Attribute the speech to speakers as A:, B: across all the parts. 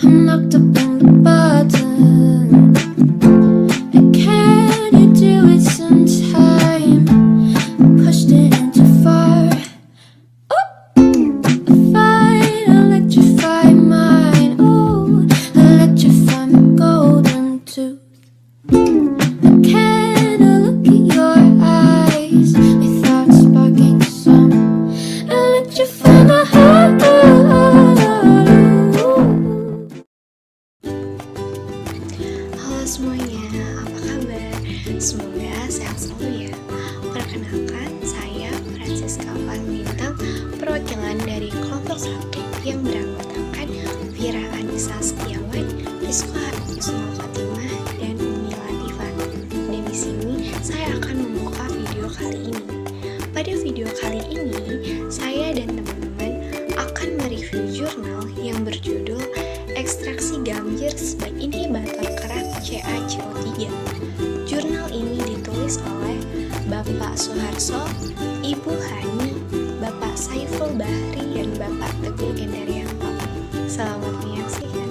A: I'm locked up in the button. Can you do it sometime? Pushed it into fire. Fine, electrify mine. Oh, electrify my golden tooth. Can I look at your eyes without sparking some? Electrify my heart.
B: Halo semuanya, apa kabar? Semoga sehat selalu ya. Perkenalkan, saya Francisca Bintang, perwakilan dari kelompok 1 yang beranggotakan Vira Anissa Setiawan, Rizqa Husnul Fatimah, dan Umi Latifah. Dan di sini saya akan membuka video kali ini. Pada video kali ini, saya dan teman-teman akan mereview jurnal yang berjudul Ekstraksi Gambir sebagai Inhibitor Kerak CaCO3. Jurnal ini ditulis oleh Bapak Suharso, Ibu Hani, Bapak Saiful Bahri, dan Bapak Teguh Gendarianto. Selamat menyaksikan.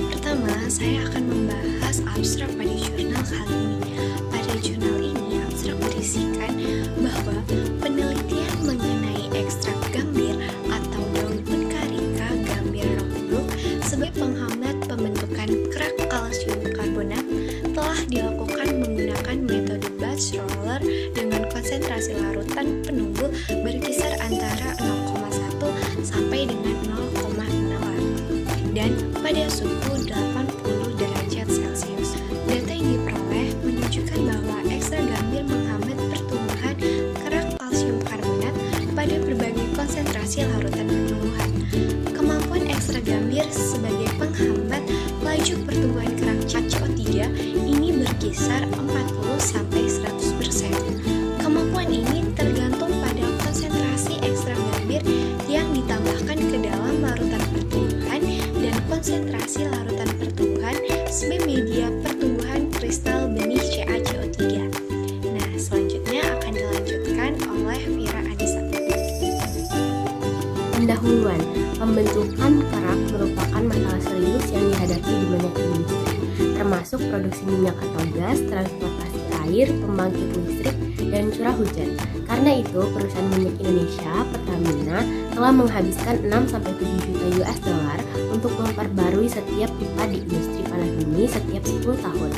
B: Pertama, saya akan membahas abstrak pada jurnal kali ini. Pada jurnal ini, abstrak berisikan bahwa penelitian mengenai ekstrak gambir atau daun penkarika gambir rockbrook sebagai penghambat pembentukan kerak kalsium karbonat telah dilakukan menggunakan metode batch roller dengan konsentrasi larutan penunggu berkisar antara 0,1 sampai dengan 0,6 dan pada suhu 80 derajat Celcius. Data yang diperoleh menunjukkan bahwa ekstrak gambir menghambat pertumbuhan kerak kalsium karbonat pada berbagai konsentrasi larutan pertumbuhan. Kemampuan ekstrak gambir sebagai penghambat laju pertumbuhan kerak CaCO3 ini berkisar 40-100%. Kemampuan ini tergantung pada konsentrasi ekstrak gambir yang ditambahkan ke dalam larutan pertumbuhan dan konsentrasi larutan pertumbuhan sebagai media pertumbuhan kristal benih CaCO3. Nah, selanjutnya akan dilanjutkan oleh Vira Anissa.
C: Pendahuluan, pembentukan kerak merupakan masalah serius yang dihadapi di banyak industri, termasuk produksi minyak atau gas, transportasi air, pembangkit listrik, dan curah hujan. Karena itu, perusahaan minyak Indonesia, Pertamina, telah menghabiskan 6-7 juta US dollar untuk memperbarui setiap pipa di industri panas bumi setiap 10 tahun.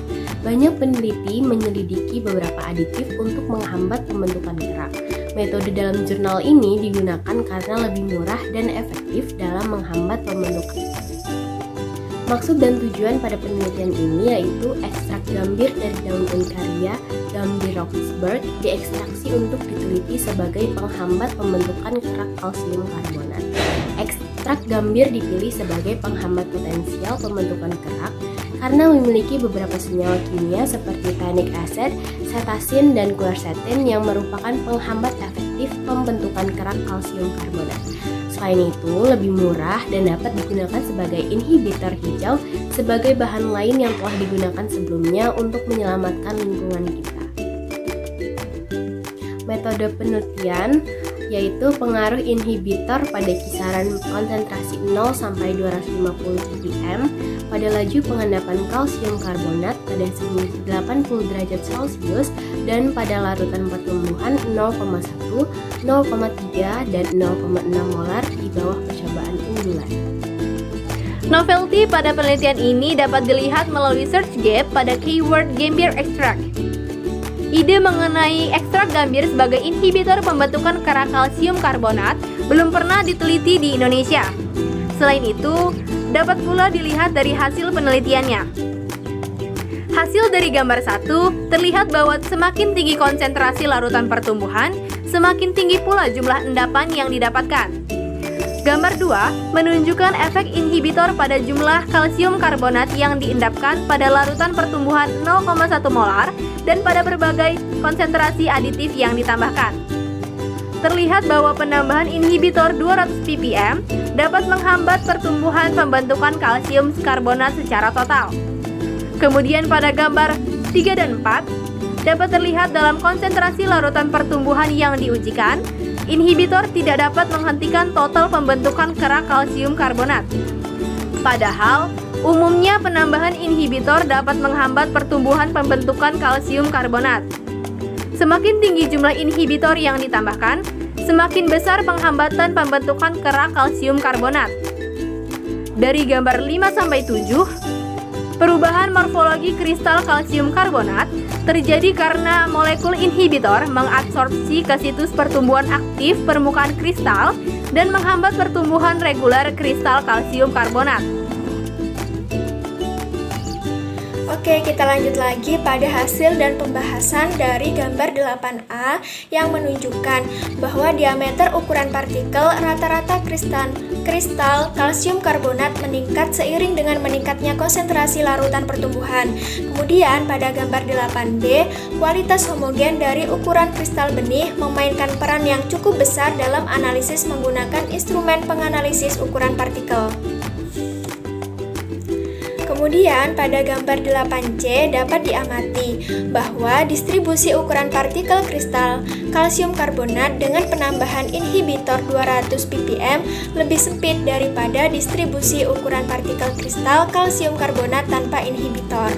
C: Banyak peneliti menyelidiki beberapa aditif untuk menghambat pembentukan kerak. Metode dalam jurnal ini digunakan karena lebih murah dan efektif dalam menghambat pembentukan. Maksud dan tujuan pada penelitian ini yaitu ekstrak gambir dari daun uncaria gambir roxburgh diekstraksi untuk diteliti sebagai penghambat pembentukan kerak kalsium karbonat. Ekstrak gambir dipilih sebagai penghambat potensial pembentukan kerak karena memiliki beberapa senyawa kimia seperti tannic acid, cetasin, dan quercetin yang merupakan penghambat efektif pembentukan kerak kalsium karbonat. Selain itu, lebih murah dan dapat digunakan sebagai inhibitor hijau sebagai bahan lain yang telah digunakan sebelumnya untuk menyelamatkan lingkungan kita. Metode penelitian yaitu pengaruh inhibitor pada kisaran konsentrasi 0 sampai 250 ppm pada laju pengendapan kalsium karbonat pada suhu 80 derajat Celcius dan pada larutan pertumbuhan 0,1, 0,3, dan 0,6 molar di bawah percobaan unggulan.
D: Novelty pada penelitian ini dapat dilihat melalui search gap pada keyword gambir extract. Ide mengenai ekstrak gambir sebagai inhibitor pembentukan kerak kalsium karbonat belum pernah diteliti di Indonesia. Selain itu, dapat pula dilihat dari hasil penelitiannya. Hasil dari gambar 1 terlihat bahwa semakin tinggi konsentrasi larutan pertumbuhan, semakin tinggi pula jumlah endapan yang didapatkan. Gambar 2 menunjukkan efek inhibitor pada jumlah kalsium karbonat yang diendapkan ppm larutan pertumbuhan 0,1 molar dan pada berbagai konsentrasi aditif yang ditambahkan. Terlihat bahwa penambahan inhibitor 200 ppm dapat menghambat pertumbuhan pembentukan kalsium karbonat secara total. Kemudian pada gambar 3 dan 4 dapat terlihat dalam konsentrasi larutan pertumbuhan yang diujikan, inhibitor tidak dapat menghentikan total pembentukan kerak kalsium karbonat. Padahal, umumnya penambahan inhibitor dapat menghambat pertumbuhan pembentukan kalsium karbonat. Semakin tinggi jumlah inhibitor yang ditambahkan, semakin besar penghambatan pembentukan kerak kalsium karbonat. Dari gambar 5-7, perubahan morfologi kristal kalsium karbonat terjadi karena molekul inhibitor mengabsorpsi ke situs pertumbuhan aktif permukaan kristal dan menghambat pertumbuhan reguler kristal kalsium karbonat.
B: Oke, kita lanjut lagi pada hasil dan pembahasan dari gambar 8A yang menunjukkan bahwa diameter ukuran partikel rata-rata kristal kalsium karbonat meningkat seiring dengan meningkatnya konsentrasi larutan pertumbuhan. Kemudian pada gambar 8B, kualitas homogen dari ukuran kristal benih memainkan peran yang cukup besar dalam analisis menggunakan instrumen penganalisis ukuran partikel. Kemudian ppm pada gambar 8C dapat diamati bahwa distribusi ukuran partikel kristal kalsium karbonat dengan penambahan inhibitor 200 ppm lebih sempit daripada distribusi ukuran partikel kristal kalsium karbonat tanpa inhibitor.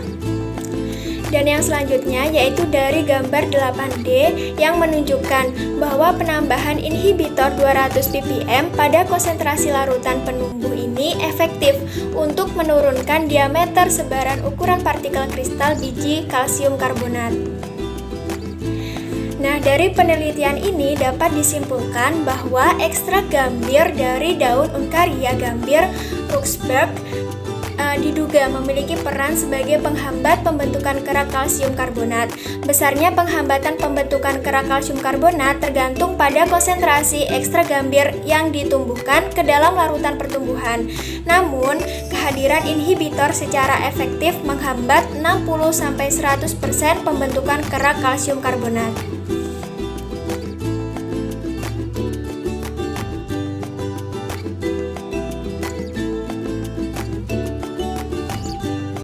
B: Dan yang selanjutnya yaitu dari gambar 8D yang menunjukkan bahwa penambahan inhibitor 200 ppm pada konsentrasi larutan penumbuh ini efektif untuk menurunkan diameter sebaran ukuran partikel kristal biji kalsium karbonat. Nah, dari penelitian ini dapat disimpulkan bahwa ekstrak gambir dari daun Uncaria gambir Roxburgh diduga memiliki peran sebagai penghambat pembentukan kerak kalsium karbonat. Besarnya penghambatan pembentukan kerak kalsium karbonat tergantung pada konsentrasi ekstrak gambir yang ditumbuhkan ke dalam larutan pertumbuhan. Namun, kehadiran inhibitor secara efektif menghambat 60-100% pembentukan kerak kalsium karbonat.